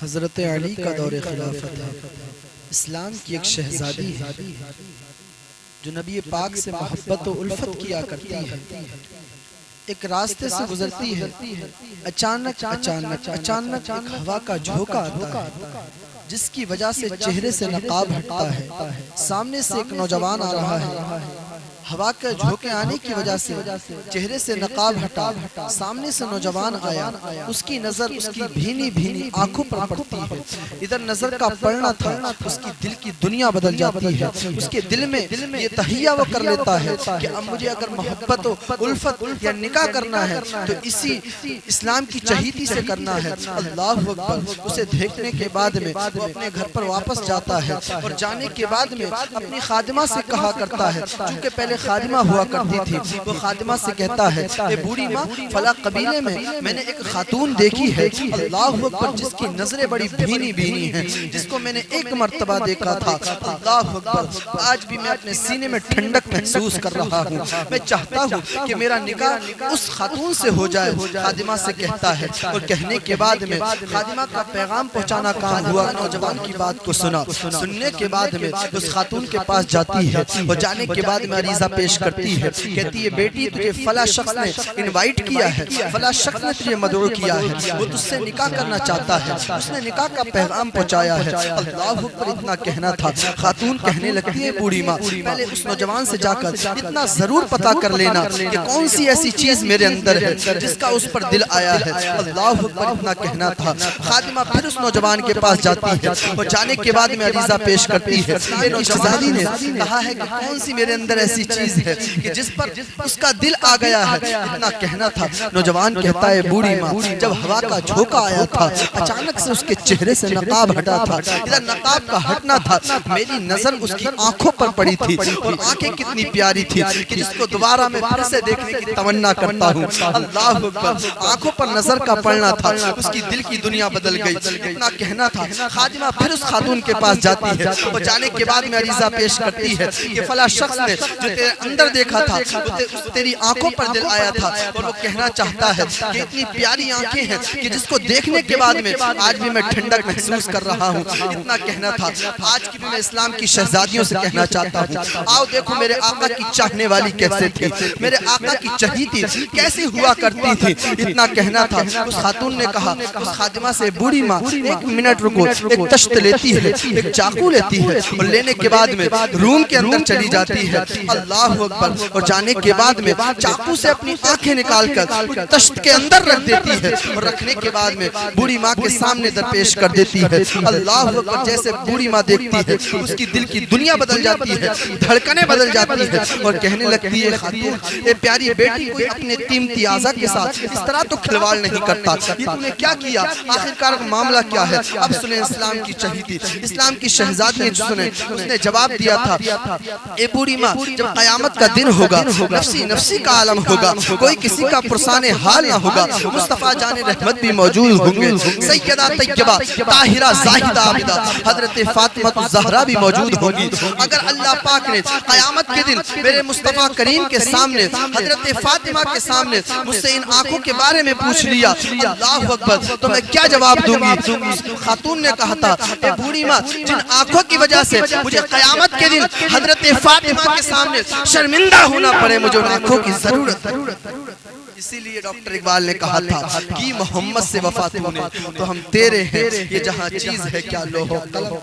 حضرت علی کا دور خلافت ہے۔ اسلام کی ایک شہزادی ہے جو نبی پاک سے محبت و الفت کیا کرتی ہے۔ ایک راستے سے گزرتی ہے، اچانک ایک ہوا کا جھونکا آتا ہے جس کی وجہ سے چہرے سے نقاب ہٹتا ہے۔ سامنے سے ایک نوجوان آ رہا ہے، ہوا کے جھونکے آنے کی وجہ سے چہرے سے نقاب ہٹا، سامنے سے نوجوان آیا، اس کی نظر اس کی بھینی بھینی آنکھوں پر پڑتی ہے۔ ادھر نظر کا پڑنا تھا، اس کی دل کی دنیا بدل جاتی ہے۔ اس کے دل میں یہ تہیہ وہ کر لیتا ہے کہ اب مجھے اگر محبت و الفت یا نکاح کرنا ہے تو اسی اسلام کی چہیتی سے کرنا ہے۔ اللہ اکبر۔ اسے دیکھنے کے بعد میں وہ اپنے گھر پر واپس جاتا ہے اور جانے کے بعد میں اپنی خادمہ سے کہا کرتا ہے، چونکہ پہلے خادمہ ہوا کرتی تھی، وہ خادمہ سے کہتا ہے، اے بوڑھی ماں، فلاں قبیلے میں نے ایک خاتون دیکھی ہے، اللہ اکبر، جس کی نظریں بڑی بھینی بھینی ہیں، جس کو میں نے ایک مرتبہ دیکھا تھا، اللہ اکبر، آج بھی میں اپنے سینے میں ٹھنڈک محسوس کر رہا ہوں، میں چاہتا ہوں کہ میرا نکاح اس خاتون سے ہو جائے۔ خادمہ سے کہتا ہے اور کہنے کے بعد میں خادمہ کا پیغام پہنچانا کام ہوا۔ نوجوان کی بات کو سنا، سننے کے بعد میں اس خاتون کے پاس جاتی ہے اور جانے کے بعد میں عریضہ پیش کرتی ہے، کہتی ہے، بیٹی تجھے فلاں شخص نے انوائٹ کیا ہے، فلاں شخص نے تجھے مدعو کیا ہے، وہ تجھ سے نکاح کرنا چاہتا ہے، اس نے نکاح کا پیغام پہنچایا ہے۔ اللہ اکبر، اتنا کہنا تھا۔ خاتون کہنے لگتی ہے، بوڑھی ماں، پہلے اس نوجوان سے جا کر اتنا ضرور پتا کر لینا کہ کون سی ایسی چیز میرے اندر ہے جس کا اس پر دل آیا ہے۔ اللہ اکبر، اتنا کہنا تھا۔ خادمہ پھر اس نوجوان کے پاس جاتی ہے اور جانے کے بعد میں عریضہ پیش کرتی ہے۔ شہزادی نے کہا ہے کہ کون سی میرے اندر ایسی چیز ہے کہ جس پر اس کا دل آ گیا ہے، اتنا کہنا تھا۔ نوجوان کہتا ہے، بوڑھی ماں، جب ہوا کا جھونکا آیا تھا، اچانک سے اس کے چہرے سے نقاب ہٹا تھا، ادھر نقاب کا ہٹنا تھا، میری نظر اس کی آنکھوں پر پڑی تھی اور آنکھیں کتنی پیاری تھی کہ جس کو دوبارہ میں پھر سے دیکھنے کی تمنا کرتا ہوں۔ اللہ اکبر، آنکھوں پر نظر کا پڑنا تھا، اس کی دل کی دنیا بدل گئی، اتنا کہنا تھا۔ خادمہ پھر اس خاتون کے پاس جاتی ہے اور جانے کے بعد میں عریضہ پیش کرتی ہے کہ فلاں شخص نے جو تیرے اندر دیکھا تھا، تیری آنکھوں پر دل آیا تھا اور وہ کہنا چاہتا ہے کہ اتنی پیاری آنکھیں ہیں کہ جس کو دیکھنے کے بعد میں آج بھی میں ٹھنڈک محسوس کر رہا ہوں، اتنا کہنا تھا۔ آج کی بھی میں اسلام کی شہزادیوں سے کہنا چاہتا ہوں، آؤ دیکھو میرے آقا کی چاہنے والی کیسے تھی، میرے آقا کی چہیتی کیسی ہوا کرتی تھی، اتنا کہنا تھا۔ اس خاتون نے کہا اس خادمہ سے، بوڑھی ماں، ایک منٹ رکو، ایک تشت لیتی ہے، ایک چاقو لیتی ہے اور لینے کے بعد میں روم کے اندر چلی جاتی ہے۔ اللہ اکبر، اور جانے کے بعد میں چاقو سے اپنی آنکھیں نکال کر تشت کے اندر رکھ دیتی ہے اور رکھنے کے بعد میں بوڑھی ماں کے سامنے درپیش کر دیتی ہے۔ اللہ اکبر، جیسے بوڑھی ماں دیکھتی ہے اس کی دل کی دنیا بدل جاتی ہے، دھڑکنیں بدل جاتی ہے اور کہنے لگتی ہے، خاتون، اے پیاری بیٹی، کوئی اپنے قیمتی اعضاء کے ساتھ اس طرح تو کھلواڑ نہیں کرتا، یہ تم نے کیا کیا، آخرکار معاملہ کیا ہے؟ اب سنیں اسلام کی چہیتی، اسلام کی شہزادی نے سنیں، اس نے جواب دیا تھا، اے بوڑھی ماں، جب قیامت کا دن ہوگا، نفسی نفسی کا عالم ہوگا، کوئی کسی کا پرسان حال نہ ہوگا، مصطفیٰ جان رحمت بھی موجود ہوں گے، سیدہ طیبہ طاہرہ زاہدہ عابدہ حضرت فاطمہ الزہرا بھی موجود ہوگی۔ اگر اللہ پاک نے قیامت کے دن میرے مصطفیٰ کریم کے سامنے، حضرت فاطمہ کے سامنے مجھ سے ان آنکھوں کے بارے میں پوچھ لیا، اللہ اکبر، تو میں کیا جواب دوں گی؟ خاتون نے کہا تھا، اے بوڑھی ماں، جن آنکھوں کی وجہ سے مجھے قیامت کے دن حضرت فاطمہ کے سامنے شرمندہ ہونا پڑے، مجھے ان آنکھوں کی ضرورت ہے۔ اسی لیے ڈاکٹر اقبال نے کہا تھا کہ محمد سے وفا تو نے تو ہم تیرے ہیں، یہ جہاں چیز ہے کیا لوح و قلم